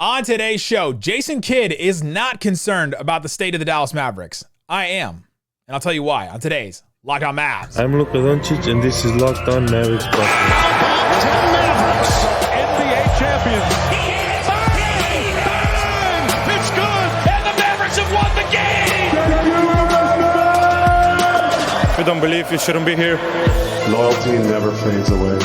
On today's show, Jason Kidd is not concerned about the state of the Dallas Mavericks. I am. And I'll tell you why on today's Locked On Mavs. I'm Luka Doncic, and this is Locked On Mavericks. How about 10 Mavericks, NBA champions? Bang! It's good! And the Mavericks have won the game! If you don't believe, you shouldn't be here. Loyalty never fades away.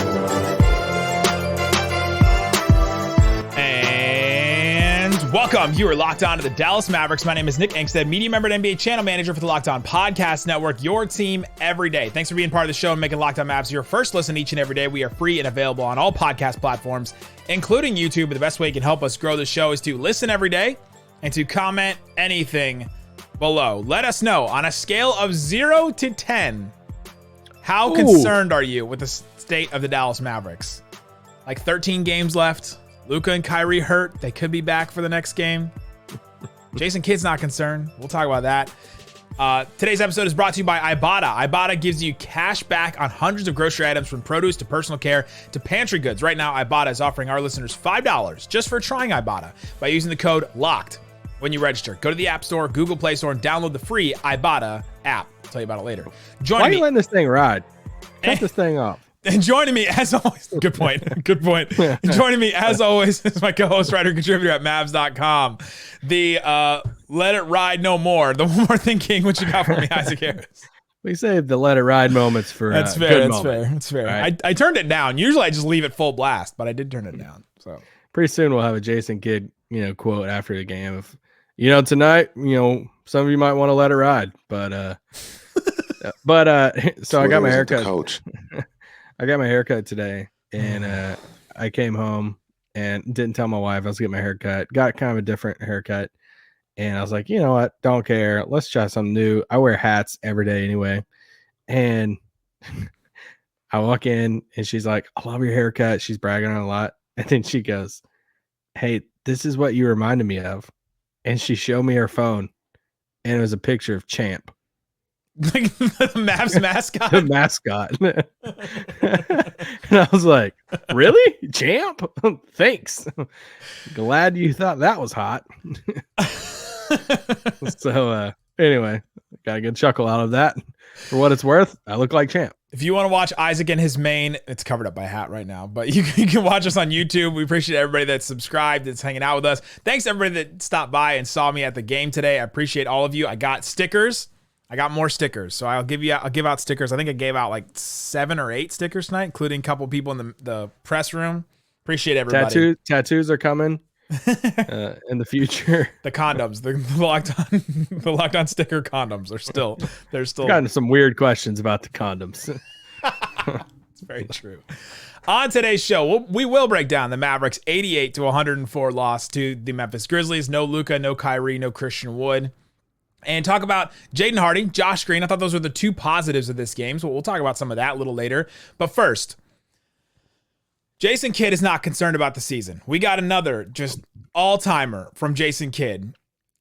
Welcome. You are locked on to the Dallas Mavericks. My name is Nick Angsadt, media member and NBA channel manager for the Locked On Podcast Network, your team every day. Thanks for being part of the show and making Locked On Mavs your first listen each and every day. We are free and available on all podcast platforms, including YouTube. But the best way you can help us grow the show is to listen every day and to comment anything below. Let us know on a scale of 0 to 10, how concerned are you with the state of the Dallas Mavericks? Like 13 games left. Luka and Kyrie hurt. They could be back for the next game. Jason Kidd's not concerned. We'll talk about that. Today's episode is brought to you by Ibotta. Ibotta gives you cash back on hundreds of grocery items, from produce to personal care to pantry goods. Right now, Ibotta is offering our listeners $5 just for trying Ibotta by using the code LOCKED when you register. Go to the App Store, Google Play Store, and download the free Ibotta app. I'll tell you about it later. Why are you letting this thing ride? Cut this thing off. And joining me, as always, good point. Joining me, as always, is my co-host, writer, contributor at Mavs.com. The Let It Ride No More. The One More Thing King. What you got for me, Isaac Harris? We saved the Let It Ride moments for That's fair. That's fair. Right. I turned it down. Usually I just leave it full blast, but I did turn it down. So pretty soon we'll have a Jason Kidd, quote after the game of, tonight, some of you might want to let it ride, but so I got my haircut. Coach. I got my haircut today, and I came home and didn't tell my wife I was getting my haircut. Got kind of a different haircut, and I was like, you know what? Don't care. Let's try something new. I wear hats every day anyway, and I walk in, and she's like, "I love your haircut." She's bragging on it a lot, and then she goes, "Hey, this is what you reminded me of," and she showed me her phone, and it was a picture of Champ. Like the Mavs mascot? The mascot. And I was like, really? Champ? Thanks. Glad you thought that was hot. So anyway, got a good chuckle out of that. For what it's worth, I look like Champ. If you want to watch Isaac and his mane, it's covered up by a hat right now, but you can watch us on YouTube. We appreciate everybody that's subscribed, that's hanging out with us. Thanks to everybody that stopped by and saw me at the game today. I appreciate all of you. I got stickers. I got more stickers, so I'll give out stickers. I think I gave out like 7 or 8 stickers tonight, including a couple people in the press room. Appreciate everybody. Tattoos are coming in the future. The condoms, the locked on sticker condoms are still gotten some weird questions about the condoms. It's very true. On today's show, we will break down the Mavericks' 88-104 loss to the Memphis Grizzlies. No Luka, no Kyrie, no Christian Wood. And talk about Jaden Hardy, Josh Green. I thought those were the 2 positives of this game, so we'll talk about some of that a little later. But first, Jason Kidd is not concerned about the season. We got another just all-timer from Jason Kidd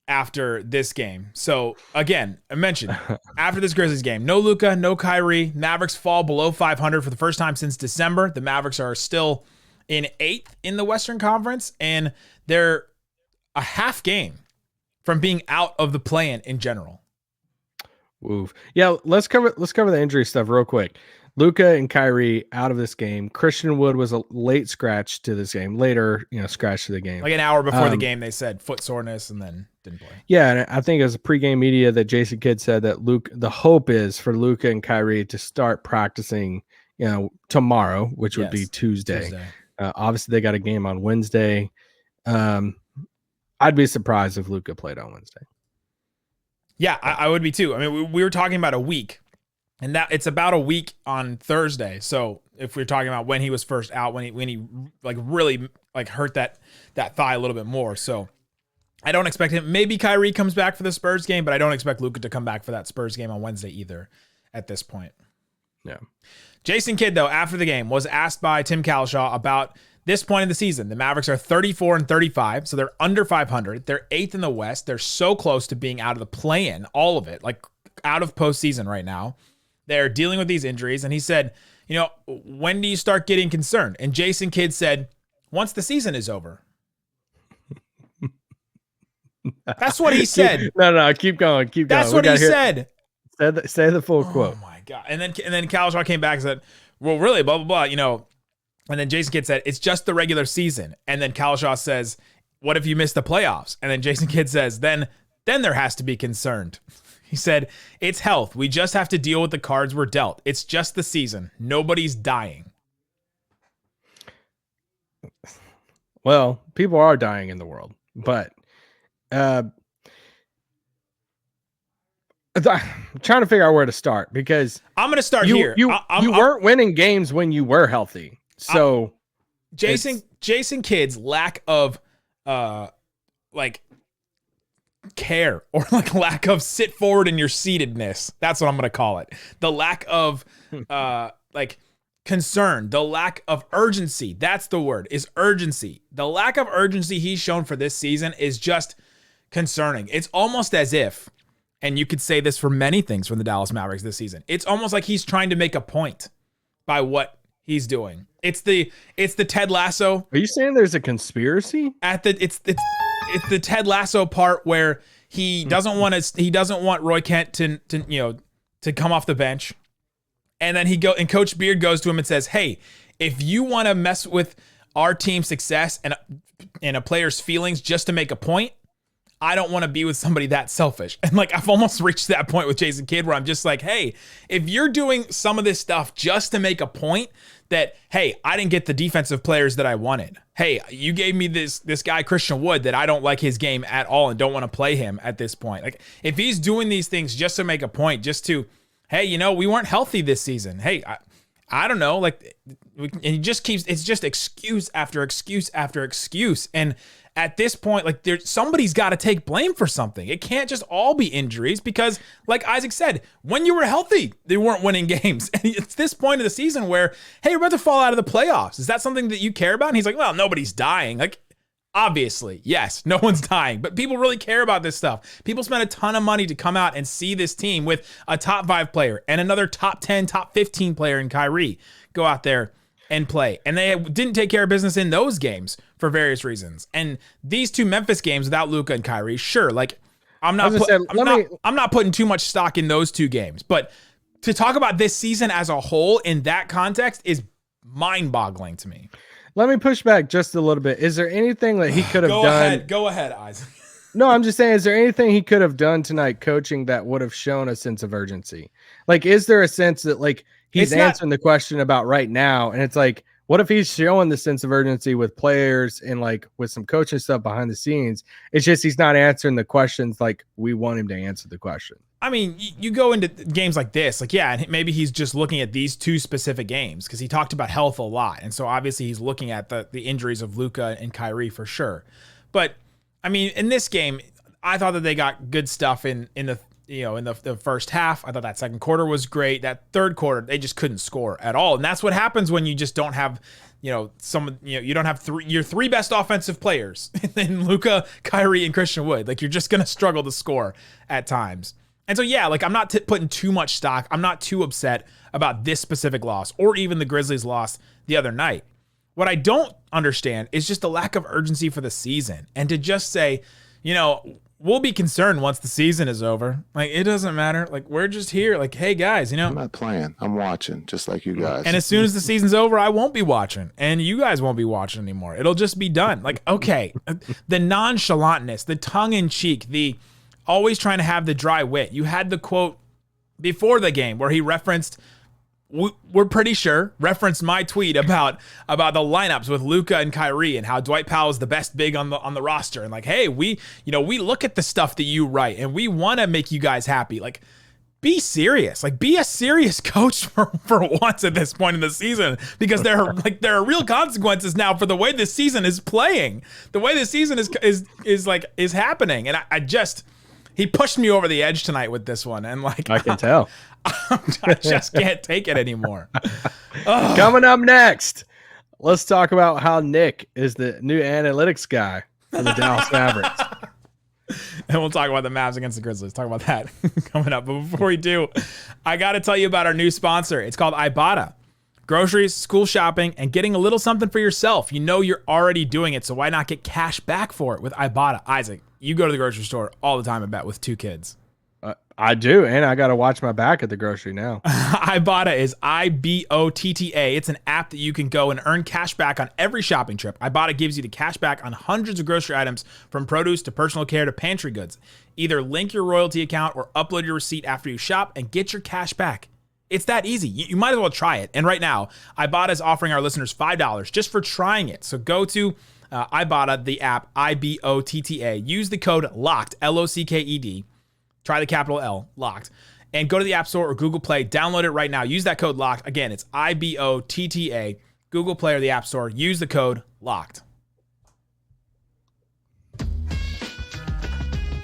after this game. So, again, I mentioned, after this Grizzlies game, no Luka, no Kyrie. Mavericks fall below 500 for the first time since December. The Mavericks are still in 8th in the Western Conference, and they're a half game from being out of the play-in in general. Oof. Yeah, let's cover the injury stuff real quick. Luka and Kyrie out of this game. Christian Wood was a late scratch to this game. Later, scratch to the game. Like an hour before the game, they said foot soreness and then didn't play. Yeah, and I think it was a pregame media that Jason Kidd said that the hope is for Luka and Kyrie to start practicing, tomorrow, which would be Tuesday. Obviously, they got a game on Wednesday. I'd be surprised if Luka played on Wednesday. Yeah, I would be too. I mean, we were talking about a week, and that it's about a week on Thursday. So if we're talking about when he was first out, when he like really like hurt that thigh a little bit more. So I don't expect him. Maybe Kyrie comes back for the Spurs game, but I don't expect Luka to come back for that Spurs game on Wednesday either at this point. Yeah. Jason Kidd, though, after the game was asked by Tim Cowlishaw about this point in the season. The Mavericks are 34-35, so they're under 500. They're 8th in the West. They're so close to being out of the play-in, all of it, like out of postseason right now. They're dealing with these injuries, and he said, when do you start getting concerned? And Jason Kidd said, once the season is over. That's what he said. No, keep going. That's what he said. Say the full quote. Oh my God. And then Kyle Shaw came back and said, well, really, blah, blah, blah, And then Jason Kidd said, it's just the regular season. And then Kyle Shaw says, what if you miss the playoffs? And then Jason Kidd says, then there has to be concerned. He said, it's health. We just have to deal with the cards we're dealt. It's just the season. Nobody's dying. Well, people are dying in the world, but I'm trying to figure out where to start because I'm going to start here. You weren't winning games when you were healthy. So Jason Kidd's lack of care or lack of sit forward in your seatedness. That's what I'm going to call it. The lack of concern, the lack of urgency. That's the word, is urgency. The lack of urgency he's shown for this season is just concerning. It's almost as if, and you could say this for many things from the Dallas Mavericks this season, it's almost like he's trying to make a point by what he's doing. It's the Ted Lasso. Are you saying there's a conspiracy? It's the Ted Lasso part where he doesn't want Roy Kent to come off the bench. And then and Coach Beard goes to him and says, hey, if you want to mess with our team's success and a player's feelings just to make a point, I don't want to be with somebody that selfish. And I've almost reached that point with Jason Kidd where I'm just like, hey, if you're doing some of this stuff just to make a point that, hey, I didn't get the defensive players that I wanted. Hey, you gave me this guy, Christian Wood, that I don't like his game at all and don't want to play him at this point. If he's doing these things just to make a point, just to, hey, we weren't healthy this season. Hey, I don't know. And he just keeps, it's just excuse after excuse after excuse. And at this point, somebody's got to take blame for something. It can't just all be injuries because, like Isaac said, when you were healthy, they weren't winning games. And it's this point of the season where, hey, we're about to fall out of the playoffs. Is that something that you care about? And he's like, well, nobody's dying. Obviously, yes, no one's dying, but people really care about this stuff. People spend a ton of money to come out and see this team with a top 5 player and another top 10, top 15 player in Kyrie go out there and play. And they didn't take care of business in those games for various reasons. And these 2 Memphis games without Luka and Kyrie, sure, I'm not putting too much stock in those 2 games, but to talk about this season as a whole in that context is mind-boggling to me. Let me push back just a little bit. Is there anything that he could have done? Go ahead, Isaac. No, I'm just saying, is there anything he could have done tonight coaching that would have shown a sense of urgency? Is there a sense that he's answering the question about right now? And it's what if he's showing the sense of urgency with players and with some coaching stuff behind the scenes? It's just he's not answering the questions we want him to answer the question. I mean, you go into games like this, maybe he's just looking at these 2 specific games because he talked about health a lot. And so obviously he's looking at the injuries of Luka and Kyrie for sure. But I mean, in this game, I thought that they got good stuff in the first half. I thought that second quarter was great. That third quarter, they just couldn't score at all. And that's what happens when you just don't have, you don't have your 3 best offensive players in Luka, Kyrie, and Christian Wood. You're just going to struggle to score at times. And so, yeah, I'm not putting too much stock. I'm not too upset about this specific loss or even the Grizzlies loss the other night. What I don't understand is just the lack of urgency for the season and to just say, we'll be concerned once the season is over. It doesn't matter. We're just here. Hey, guys, I'm not playing. I'm watching just like you guys. And as soon as the season's over, I won't be watching and you guys won't be watching anymore. It'll just be done. Okay, the nonchalantness, the tongue in cheek, the always trying to have the dry wit. You had the quote before the game where he referenced, we're pretty sure, referenced my tweet about the lineups with Luka and Kyrie and how Dwight Powell is the best big on the roster. And hey, we look at the stuff that you write and we want to make you guys happy. Be serious. Be a serious coach for once at this point in the season, because there are real consequences now for the way this season is playing. The way this season is happening. And I just, he pushed me over the edge tonight with this one. And I can tell. I just can't take it anymore. Coming up next, let's talk about how Nick is the new analytics guy for the Dallas Mavericks. And we'll talk about the Mavs against the Grizzlies. Talk about that coming up. But before we do, I got to tell you about our new sponsor. It's called Ibotta. Groceries, school shopping, and getting a little something for yourself. You're already doing it, so why not get cash back for it with Ibotta? Isaac. you go to the grocery store all the time, I bet, with 2 kids. I do, and I got to watch my back at the grocery now. Ibotta is IBOTTA. It's an app that you can go and earn cash back on every shopping trip. Ibotta gives you the cash back on hundreds of grocery items, from produce to personal care to pantry goods. Either link your royalty account or upload your receipt after you shop and get your cash back. It's that easy. You might as well try it. And right now, Ibotta is offering our listeners $5 just for trying it. So go to Ibotta, the app, IBOTTA. Use the code LOCKED, LOCKED. Try the capital L, locked. And go to the App Store or Google Play. Download it right now. Use that code LOCKED. Again, it's IBOTTA. Google Play or the App Store. Use the code LOCKED. All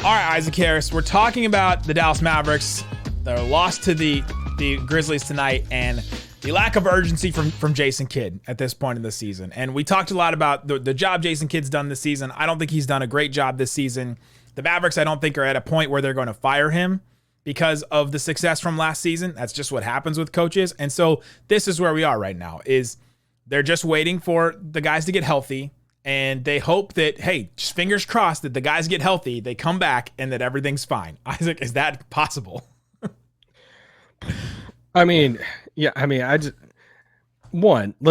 right, Isaac Harris. We're talking about the Dallas Mavericks. Their loss to the Grizzlies tonight and the lack of urgency from Jason Kidd at this point in the season. And we talked a lot about the job Jason Kidd's done this season. I don't think he's done a great job this season. The Mavericks, I don't think, are at a point where they're going to fire him because of the success from last season. That's just what happens with coaches. And so this is where we are right now, is they're just waiting for the guys to get healthy. And they hope that, hey, just fingers crossed that the guys get healthy, they come back, and that everything's fine. Isaac, is that possible? Let's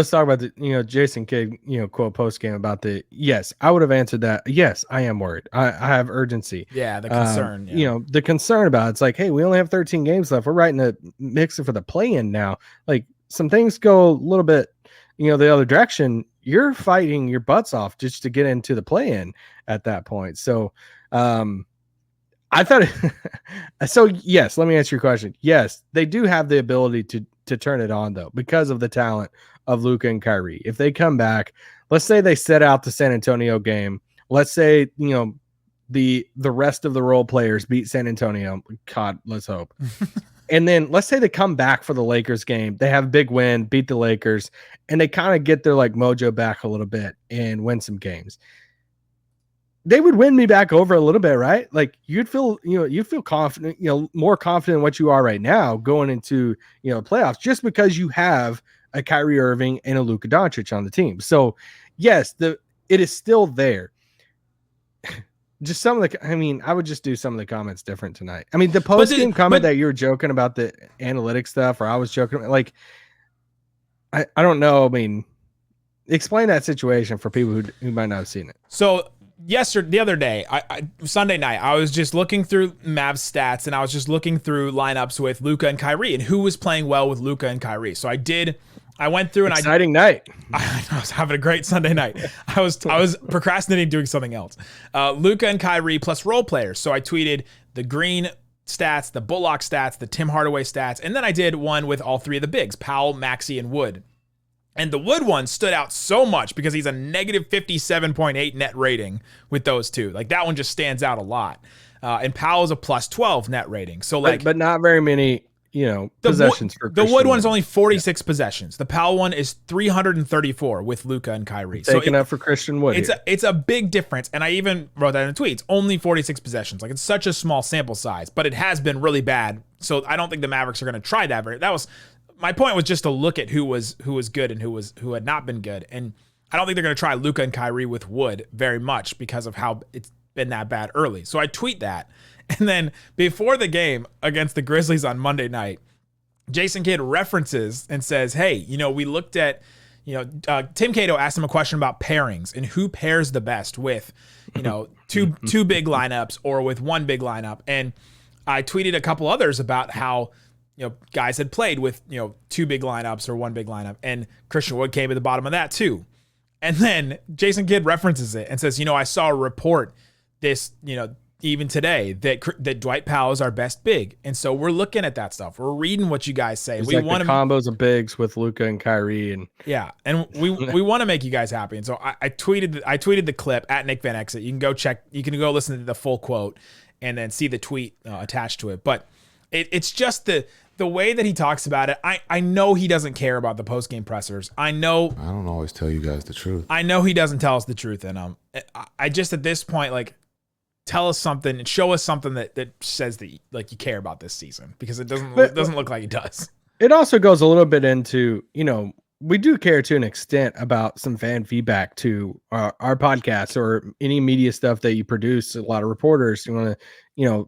talk about the, Jason Kidd, quote post game about yes, I would have answered that. Yes, I am worried. I have urgency. Yeah, the concern. The concern about it's like, hey, we only have 13 games left. We're right in the mix for the play-in now. Like, some things go a little bit, the other direction. You're fighting your butts off just to get into the play-in at that point. So, I thought. So yes, let me answer your question. Yes, they do have the ability to turn it on, though, because of the talent of Luka and Kyrie. If they come back, let's say they set out the San Antonio game. Let's say, the rest of the role players beat San Antonio. God, let's hope. And then let's say they come back for the Lakers game. They have a big win, beat the Lakers, and they kind of get their mojo back a little bit and win some games. They would win me back over a little bit, right? Like, you'd feel confident, more confident in what you are right now going into, playoffs, just because you have a Kyrie Irving and a Luka Doncic on the team. So yes, it is still there. Just some of I would just do some of the comments different tonight. The post-game comment that you were joking about the analytics stuff, or I was joking, I don't know. Explain that situation for people who might not have seen it. So, the other day, Sunday night, I was just looking through Mavs stats, and I was just looking through lineups with Luka and Kyrie and who was playing well with Luka and Kyrie. So I went through and exciting night. I was having a great Sunday night. I was procrastinating doing something else. Luka and Kyrie plus role players. So I tweeted the Green stats, the Bullock stats, the Tim Hardaway stats, and then I did one with all 3 of the bigs, Powell, Maxey, and Wood. And the Wood one stood out so much because he's a negative 57.8 net rating with those 2. That one just stands out a lot. And Powell's a plus 12 net rating. So but not very many, possessions for the Wood one is only 46 possessions. The Powell one is 334 with Luka and Kyrie. Taking up for Christian Wood. It's a big difference. And I even wrote that in a tweet. It's only 46 possessions. It's such a small sample size, but it has been really bad. So I don't think the Mavericks are going to try that. My point was just to look at who was good and who had not been good. And I don't think they're going to try Luka and Kyrie with Wood very much because of how it's been that bad early. So I tweet that. And then before the game against the Grizzlies on Monday night, Jason Kidd references and says, hey, we looked at, Tim Cato asked him a question about pairings and who pairs the best with, two big lineups or with one big lineup. And I tweeted a couple others about how, guys had played with, 2 big lineups or 1 big lineup, and Christian Wood came at the bottom of that too. And then Jason Kidd references it and says, I saw a report this, even today that Dwight Powell is our best big. And so we're looking at that stuff. We're reading what you guys say. We want combos of bigs with Luka and Kyrie, and we want to make you guys happy. And so I tweeted the clip at Nick Van Exit. You can go check, you can go listen to the full quote and then see the tweet attached to it. But it's just the way that he talks about it. I know he doesn't care about the post-game pressers. I know. I don't always tell you guys the truth. I know he doesn't tell us the truth. And I just, at this point, tell us something and show us something that says that you care about this season, because it doesn't look like he does. It also goes a little bit into, we do care to an extent about some fan feedback to our podcast or any media stuff that you produce. A lot of reporters, you want to,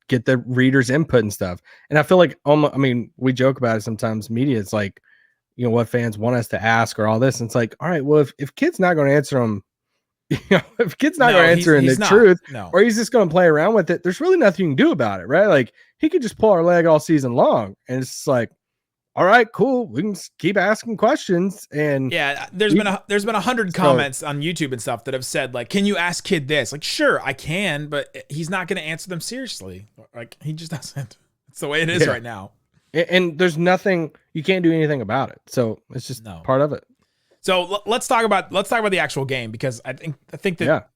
get the readers' input and stuff. And I feel like, we joke about it sometimes. Media, it's like, what fans want us to ask or all this. And it's like, all right, well, if kid's not going to answer them, if kid's not going to answer in the truth, or he's just going to play around with it, there's really nothing you can do about it, right? Like, he could just pull our leg all season long, and it's just like, all right, cool, we can just keep asking questions. And there's been 100 comments on YouTube and stuff that have said, like, can you ask kid this? Like, sure, I can, but he's not going to answer them seriously. Like, he just doesn't. It's the way it is right now. And there's nothing, you can't do anything about it. So it's just part of it. So let's talk about the actual game, because I think that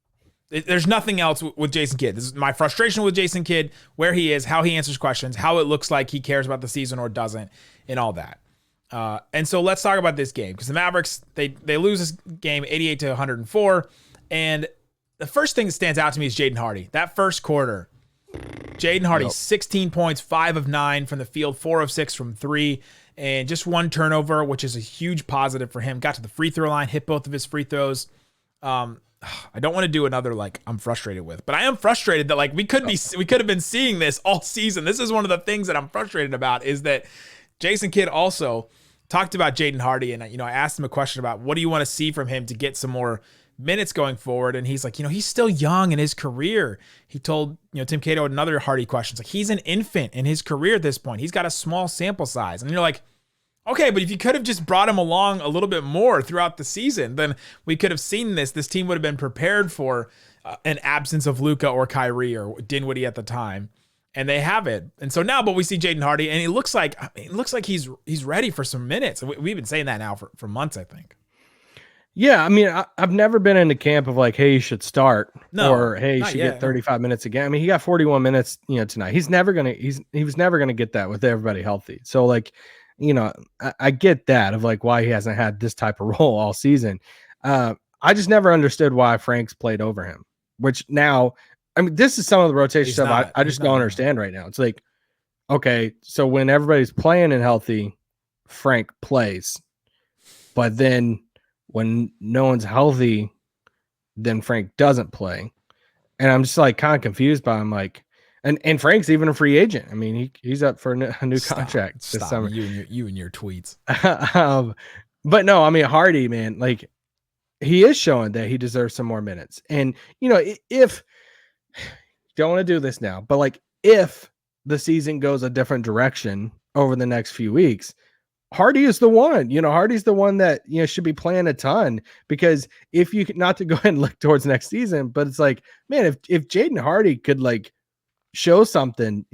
there's nothing else with Jason Kidd. This is my frustration with Jason Kidd, where he is, how he answers questions, how it looks like he cares about the season or doesn't, and all that. And so let's talk about this game, because the Mavericks, they lose this game 88-104. And the first thing that stands out to me is Jaden Hardy. That first quarter, Jaden Hardy, 16 points, 5 of 9 from the field, 4 of 6 from 3, and just 1 turnover, which is a huge positive for him. Got to the free throw line, hit both of his free throws. I don't want to do another, like, I'm frustrated with, but I am frustrated that, like, we could have been seeing this all season. This is one of the things that I'm frustrated about, is that Jason Kidd also talked about Jaden Hardy, and I asked him a question about what do you want to see from him to get some more minutes going forward, and he's like, he's still young in his career. He told Tim Cato another Hardy question, like, he's an infant in his career at this point. He's got a small sample size, and you're like, okay, but if you could have just brought him along a little bit more throughout the season, then we could have seen this. This team would have been prepared for an absence of Luka or Kyrie or Dinwiddie at the time, and they have it. And so now, but we see Jaden Hardy, and it looks like he's ready for some minutes. We've been saying that now for months, I think. Yeah, I've never been in the camp of like, hey, you should start, or hey, you should get 35 minutes again. He got 41 minutes, tonight. He was never gonna get that with everybody healthy. So like, I get that of like why he hasn't had this type of role all season. I just never understood why Frank's played over him, which now, this is some of the rotation stuff I just don't understand right now. It's like, okay, so when everybody's playing and healthy, Frank plays, but then when no one's healthy, then Frank doesn't play. And I'm just like kind of confused by him, like, and Frank's even a free agent. He's up for a new contract this summer. You and your tweets. But no, Hardy, man, like, he is showing that he deserves some more minutes. And if don't want to do this now, but like, if the season goes a different direction over the next few weeks, Hardy is the one. Hardy's the one that should be playing a ton, because if you not to go ahead and look towards next season, but it's like, man, if Jaden Hardy could like show something,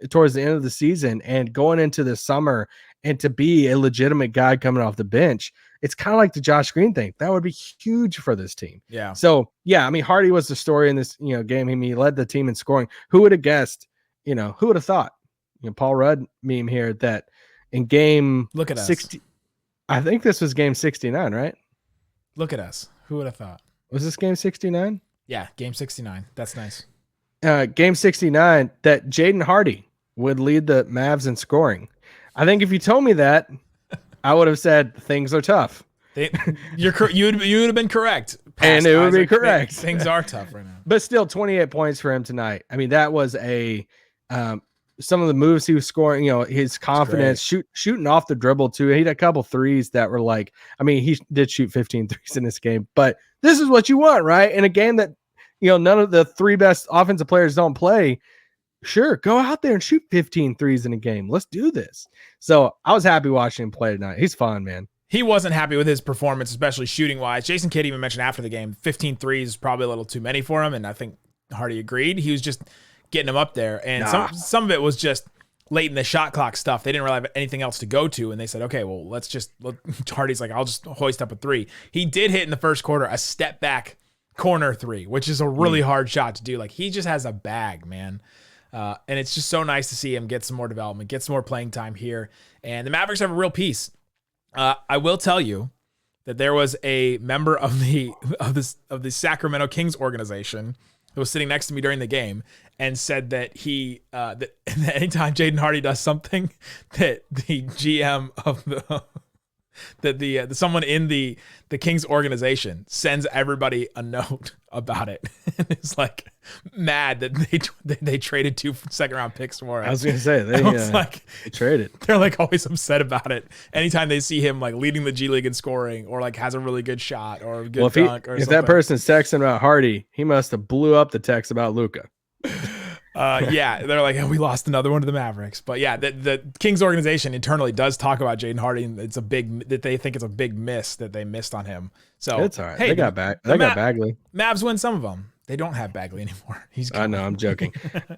towards the end of the season and going into the summer, and to be a legitimate guy coming off the bench, it's kind of like the Josh Green thing. That would be huge for this team. Yeah. So yeah, Hardy was the story in this, game. He led the team in scoring. Who would have guessed? Who would have thought? Paul Rudd meme here that in game, look at 60, us. I think this was game 69, right? Look at us. Who would have thought? Was this game 69? Yeah, game 69. That's nice. Game 69, that Jaden Hardy would lead the Mavs in scoring. I think if you told me that, I would have said things are tough. You would have been correct. And it would be correct. Things are tough right now. But still, 28 points for him tonight. That was some of the moves he was scoring, his confidence, shooting off the dribble too. He had a couple threes that were like, he did shoot 15 threes in this game, but this is what you want, right? In a game that, none of the 3 best offensive players don't play. Sure, go out there and shoot 15 threes in a game. Let's do this. So I was happy watching him play tonight. He's fun, man. He wasn't happy with his performance, especially shooting wise. Jason Kidd even mentioned after the game, 15 threes is probably a little too many for him. And I think Hardy agreed. He was just getting him up there. And some of it was just late in the shot clock stuff. They didn't really have anything else to go to. And they said, okay, well, Hardy's like, I'll just hoist up a 3. He did hit in the first quarter a step back corner 3, which is a really hard shot to do. Like, he just has a bag, man. And it's just so nice to see him get some more development, get some more playing time here. And the Mavericks have a real piece. I will tell you that there was a member of the Sacramento Kings organization who was sitting next to me during the game and said that that anytime Jaden Hardy does something, that the GM of that the someone in the Kings organization sends everybody a note about it. And it's like mad that they traded 2 second-round picks for it. I was gonna say they traded. They're like always upset about it. Anytime they see him like leading the G League in scoring or like has a really good shot or a good dunk or if something. that person's texting about Hardy, he must have blew up the text about Luka. Yeah, they're like, we lost another one to the Mavericks. But yeah, the Kings organization internally does talk about Jaden Hardy, and it's that they think it's a big miss that they missed on him. So it's all right. Hey, they got Bagley. Mavs win some of them. They don't have Bagley anymore. I know, I'm joking.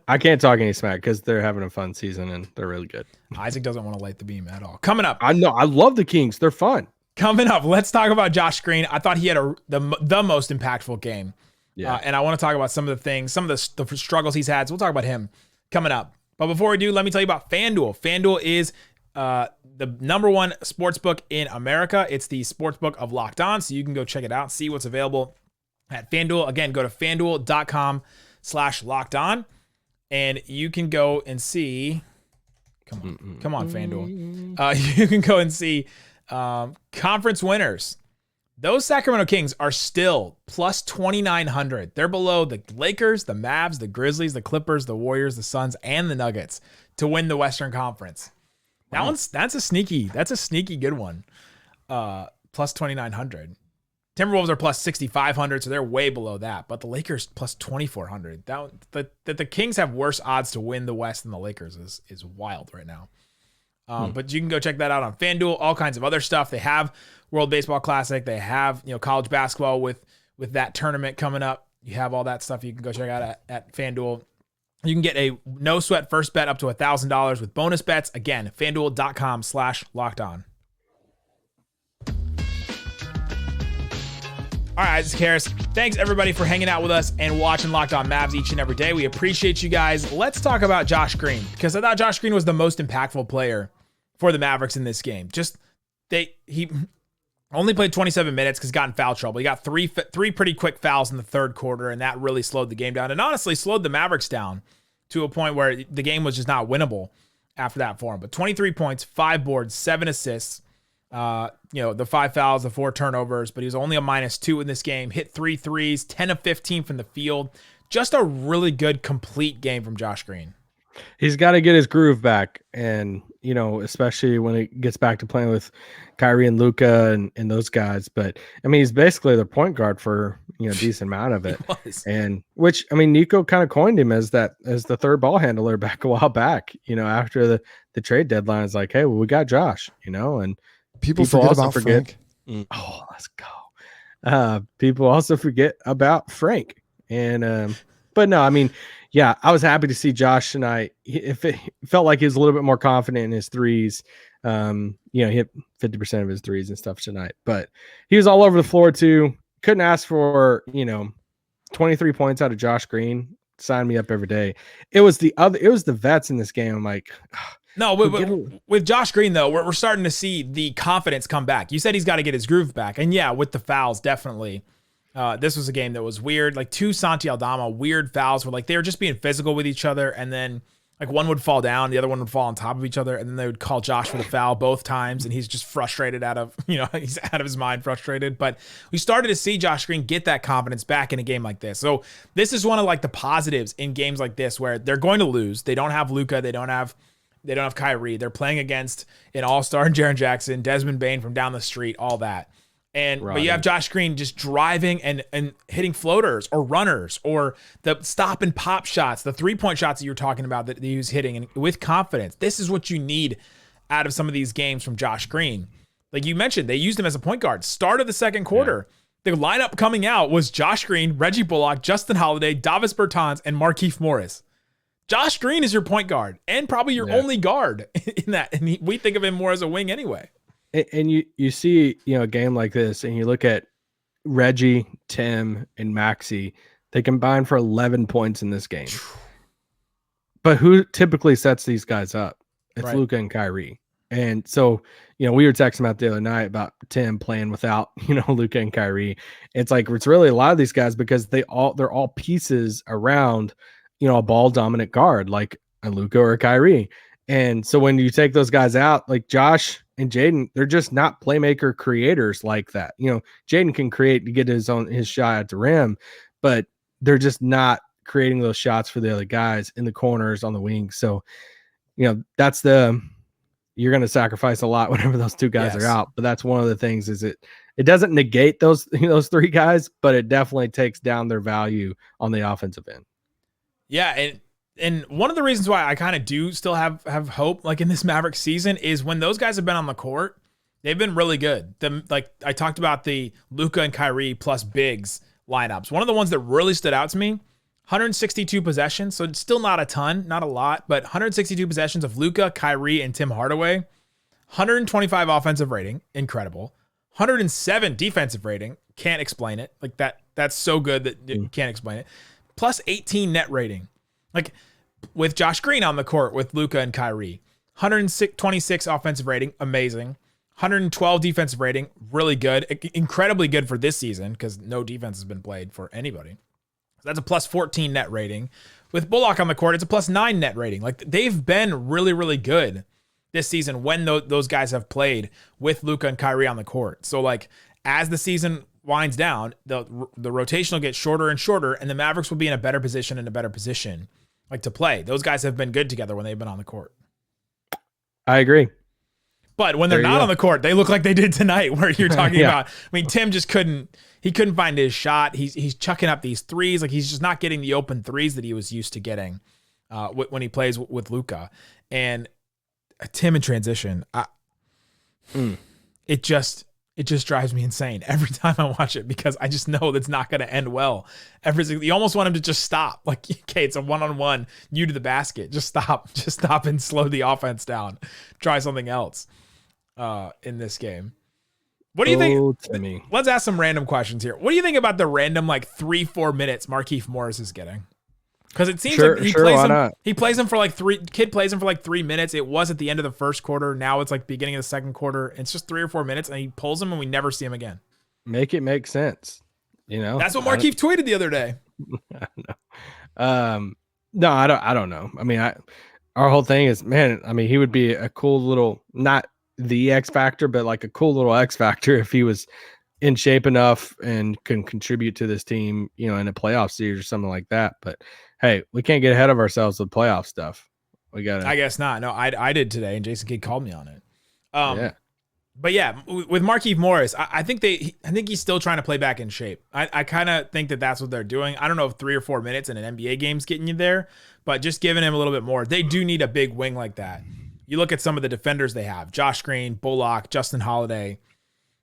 I can't talk any smack because they're having a fun season and they're really good. Isaac doesn't want to light the beam at all. Coming up. I know. I love the Kings. They're fun. Coming up, let's talk about Josh Green. I thought he had the most impactful game. Yeah. And I want to talk about some of the things, some of the struggles he's had. So we'll talk about him coming up. But before we do, let me tell you about FanDuel. FanDuel is the #1 sports book in America. It's the sports book of Locked On, so you can go check it out, see what's available at FanDuel. Again, go to FanDuel.com/LockedOn, and you can go and see. Come on, FanDuel. You can go and see conference winners. Those Sacramento Kings are still plus 2,900. They're below the Lakers, the Mavs, the Grizzlies, the Clippers, the Warriors, the Suns, and the Nuggets to win the Western Conference. That's a sneaky good one. Plus 2,900. Timberwolves are plus 6,500, so they're way below that. But the Lakers plus 2,400. That the Kings have worse odds to win the West than the Lakers is wild right now. But you can go check that out on FanDuel. All kinds of other stuff. They have World Baseball Classic. They have college basketball with that tournament coming up. You have all that stuff you can go check out at FanDuel. You can get a no sweat first bet up to $1,000 with bonus bets. Again, FanDuel.com/LockedOn. All right, Isaac Harris. Thanks, everybody, for hanging out with us and watching Locked On Mavs each and every day. We appreciate you guys. Let's talk about Josh Green, because I thought Josh Green was the most impactful player for the Mavericks in this game. He only played 27 minutes because he got in foul trouble. He got three pretty quick fouls in the third quarter, and that really slowed the game down, and honestly slowed the Mavericks down to a point where the game was just not winnable after that for him. But 23 points, 5 boards, 7 assists. The 5 fouls, the 4 turnovers, but he was only a -2 in this game. Hit 3 threes, 10 of 15 from the field. Just a really good, complete game from Josh Green. He's got to get his groove back, and especially when it gets back to playing with Kyrie and Luka and those guys. But I mean, he's basically the point guard for a decent amount of it. And which, I mean, Nico kind of coined him as the third ball handler back a while back. After the trade deadline, it's like, hey, well, we got Josh. And People forget about Frank. Oh, let's go. People also forget about Frank. And but no, I mean, yeah, I was happy to see Josh tonight. It felt like he was a little bit more confident in his threes. He hit 50% of his threes and stuff tonight, but he was all over the floor too. Couldn't ask for 23 points out of Josh Green. Sign me up every day. It was the vets in this game. I'm like, no, with Josh Green, though, we're starting to see the confidence come back. You said he's got to get his groove back. And yeah, with the fouls, definitely. This was a game that was weird. Like 2 Santi Aldama weird fouls where like they were just being physical with each other. And then like one would fall down, the other one would fall on top of each other. And then they would call Josh for the foul both times. And he's just frustrated he's out of his mind, frustrated. But we started to see Josh Green get that confidence back in a game like this. So this is one of like the positives in games like this where they're going to lose. They don't have Luka. They don't have Kyrie. They're playing against an all-star, Jaren Jackson, Desmond Bane from down the street, all that. But you have Josh Green just driving and hitting floaters or runners or the stop and pop shots, the 3-point shots that you're talking about that he was hitting and with confidence. This is what you need out of some of these games from Josh Green. Like you mentioned, they used him as a point guard. Start of the second quarter, the lineup coming out was Josh Green, Reggie Bullock, Justin Holiday, Davis Bertans, and Markieff Morris. Josh Green is your point guard and probably your only guard in that. And we think of him more as a wing anyway. And you see, a game like this and you look at Reggie, Tim, and Maxey, they combine for 11 points in this game. But who typically sets these guys up? It's Luka and Kyrie. And so, we were texting about the other night about Tim playing without, Luka and Kyrie. It's like, it's really a lot of these guys because they're all pieces around, a ball dominant guard like a Luka or a Kyrie. And so when you take those guys out, like Josh and Jaden, they're just not playmaker creators like that. Jaden can create to get his shot at the rim, but they're just not creating those shots for the other guys in the corners on the wings. So, that's you're going to sacrifice a lot whenever those two guys are out. But that's one of the things is it doesn't negate those three guys, but it definitely takes down their value on the offensive end. Yeah, and one of the reasons why I kind of do still have hope, like in this Mavericks season, is when those guys have been on the court, they've been really good. Like I talked about the Luka and Kyrie plus bigs lineups. One of the ones that really stood out to me, 162 possessions, so it's still not a ton, not a lot, but 162 possessions of Luka, Kyrie, and Tim Hardaway. 125 offensive rating, incredible. 107 defensive rating, can't explain it. Like that's so good that you can't explain it. Plus 18 net rating. Like with Josh Green on the court with Luka and Kyrie. 126 offensive rating, amazing. 112 defensive rating, really good. Incredibly good for this season because no defense has been played for anybody. So that's a plus 14 net rating. With Bullock on the court, it's a plus 9 net rating. Like they've been really, really good this season when those guys have played with Luka and Kyrie on the court. So like as the season winds down, the rotation will get shorter and shorter, and the Mavericks will be in a better position like to play. Those guys have been good together when they've been on the court. I agree. But when they're not on the court, they look like they did tonight, where you're talking about, I mean, Tim just couldn't find his shot. He's chucking up these threes. Like he's just not getting the open threes that he was used to getting when he plays with Luka. And Tim in transition, it just drives me insane every time I watch it because I just know that's not going to end well. You almost want him to just stop. Like, okay, it's a one-on-one, you to the basket. Just stop and slow the offense down. Try something else in this game. What do you think? Let's ask some random questions here. What do you think about the random 3-4 minutes Markieff Morris is getting? Because it seems like he plays him for like 3 minutes. It was at the end of the first quarter. Now it's like beginning of the second quarter. It's just 3 or 4 minutes, and he pulls him, and we never see him again. Make it make sense. That's what Markieff tweeted the other day. I don't know. No, I don't know. I mean, our whole thing is, man. I mean, he would be a cool little, not the X factor, but like a cool little X factor if he was in shape enough and can contribute to this team, in a playoff series or something like that. But hey, we can't get ahead of ourselves with playoff stuff. We got to. I guess not. No, I did today, and Jason Kidd called me on it. Yeah. But yeah, with Markieff Morris, I think he's still trying to play back in shape. I kind of think that's what they're doing. I don't know if 3 or 4 minutes in an NBA game's getting you there, but just giving him a little bit more. They do need a big wing like that. You look at some of the defenders they have: Josh Green, Bullock, Justin Holiday.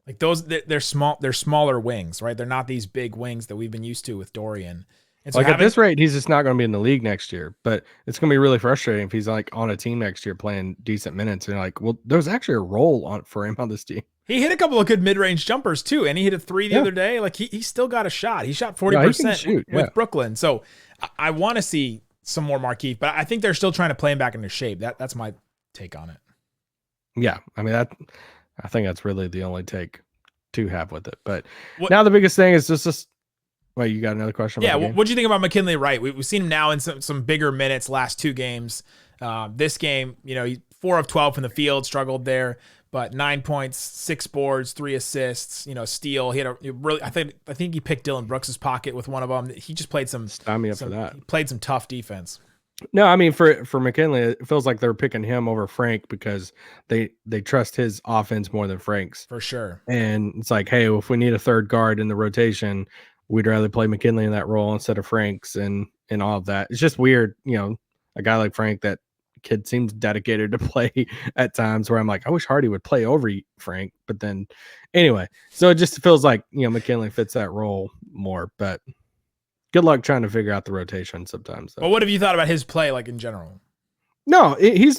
Like those, they're small. They're smaller wings, right? They're not these big wings that we've been used to with Dorian. And so at this rate, he's just not going to be in the league next year. But it's going to be really frustrating if he's on a team next year playing decent minutes. And well, there's actually a role for him on this team. He hit a couple of good mid-range jumpers too, and he hit a 3 the other day. Like he still got a shot. He shot 40% with Brooklyn. So I want to see some more Markieff, but I think they're still trying to play him back into shape. That's my take on it. Yeah, I mean I think that's really the only take to have with it. But now the biggest thing is just. Wait, you got another question? Yeah, what do you think about McKinley Wright? We've seen him now in some bigger minutes last 2 games. This game, he's 4 of 12 from the field, struggled there, but 9 points, 6 boards, 3 assists, steal. He had I think he picked Dylan Brooks's pocket with one of them. He just played some tough defense. No, I mean for McKinley, it feels like they're picking him over Frank because they trust his offense more than Frank's. For sure. And it's like, hey, if we need a third guard in the rotation, we'd rather play McKinley in that role instead of Frank's and all of that. It's just weird, a guy like Frank, that kid seems dedicated to play at times where I'm like, I wish Hardy would play over Frank. But then anyway, so it just feels like, McKinley fits that role more. But good luck trying to figure out the rotation sometimes. But what have you thought about his play, like in general? No, he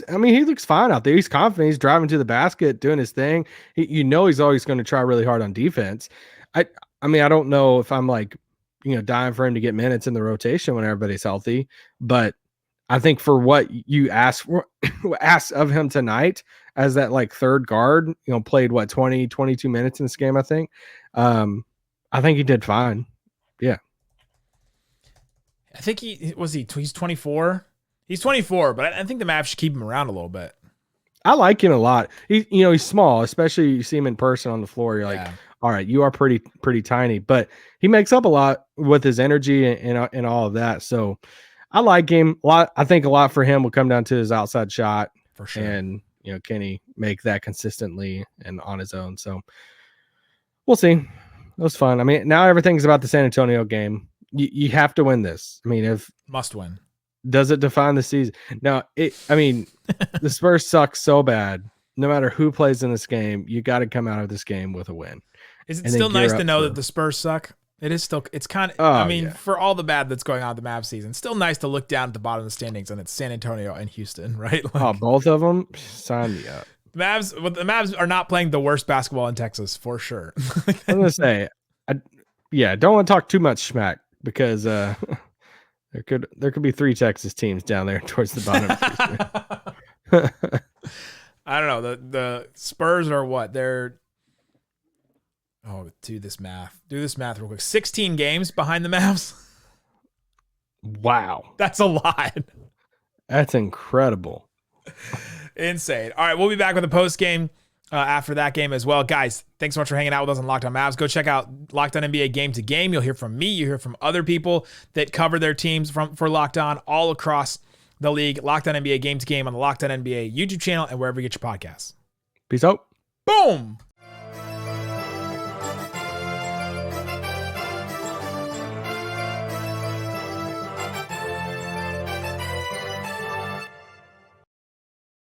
looks fine out there. He's confident. He's driving to the basket, doing his thing. He's always going to try really hard on defense. I mean, I don't know if I'm dying for him to get minutes in the rotation when everybody's healthy, but I think for what you asked of him tonight as that third guard, played 20, 22 minutes in this game, I think. I think he did fine. Yeah. I think he's 24. He's 24, but I think the Mavs should keep him around a little bit. I like him a lot. He's small, especially you see him in person on the floor. You're like, all right, you are pretty tiny, but he makes up a lot with his energy and all of that. So I like him a lot. I think a lot for him will come down to his outside shot for sure. And can he make that consistently and on his own? So we'll see. It was fun. I mean, now everything's about the San Antonio game. You have to win this. I mean, must win. Does it define the season? No, the Spurs suck so bad. No matter who plays in this game, you got to come out of this game with a win. Is it still nice to know that the Spurs suck? It is still. It's kind of. For all the bad that's going on with the Mavs season, it's still nice to look down at the bottom of the standings and it's San Antonio and Houston, right? Both of them. Sign me up. The Mavs are not playing the worst basketball in Texas for sure. I'm gonna say, don't want to talk too much smack because there could be 3 Texas teams down there towards the bottom. I don't know. The Spurs are what? They're do this math real quick. 16 games behind the Mavs. Wow. That's a lot. That's incredible. Insane. All right, we'll be back with a post game after that game as well. Guys, thanks so much for hanging out with us on Locked On Mavs. Go check out Locked On NBA Game to Game. You'll hear from me. You hear from other people that cover their teams for Locked On all across the league. Locked On NBA Game to Game on the Locked On NBA YouTube channel and wherever you get your podcasts. Peace out. Boom.